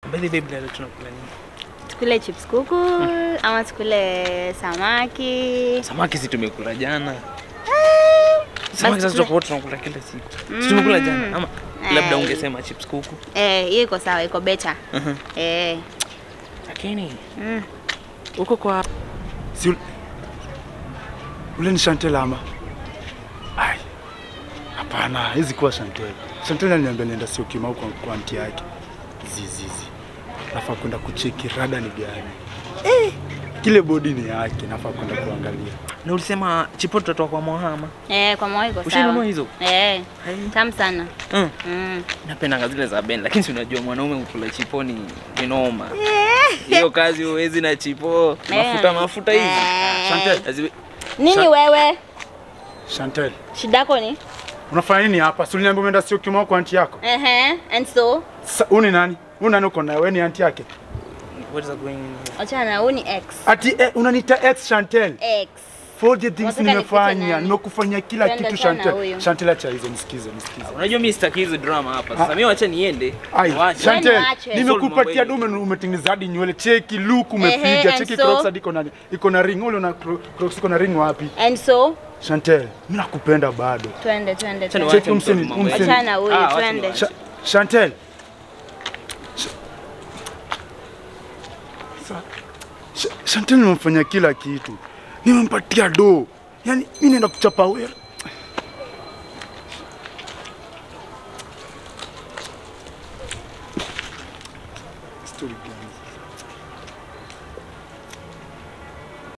Baby leo tunakula nini? Tukule chips kuku ama tukule samaki. Samaki si tumekula jana. Samaki sasa tunakula kila siku. Si tumekula jana ama labda ungesema chips kuku. Hiyo iko sawa, iko better. Lakini uko kwa si ule ni Chantel ama? Ai. Hapana, hizi kwa Chantel. Chantel ananiambia nenda sio kima huko kwa anti yake. Zizizi. Nafaa kwenda kucheki rada ni gani. Kile body ni yake, nafaa kwenda kuangalia. Na ulisema chipo tutatoa kwa Mohama? Kwa Moha iko sawa. Ushinunua hizo? Tamu sana. Napenda zile za Ben, lakini si unajua mwanaume kukula chipo ni noma. Hiyo kazi huwezi na chipo. Mafuta hizi. Chantel. Nini wewe? Chantel. Shida yako ni? Unafanya nini hapa? Si uliniambia umeenda sio kima kwa anti yako? And so? Uni nani? Uni nani uko na wewe ni anti yake? What is going on? Achana, uni ex. Ati unaniita ex Chantel? Ex. For the things nimefanya, nimekufanyia kila kitu Chantel. Chantel acha hizo nisikize. Unajua mimi sitaki hizo drama hapa. Sasa mimi acha niende. Chantel, nimekupatia dume umetengeneza hadi nywele, cheki look umepiga, cheki Crocs hadi iko na ring. Ule una Crocs iko na ring wapi? And so? Chantel, mimi nakupenda bado. Twende. Cheki umsini. Achana huyu, twende. Chantel. Chantel nimemfanya kila kitu. Nimempatia do. Yaani mimi naenda kuchapa wewe. Story.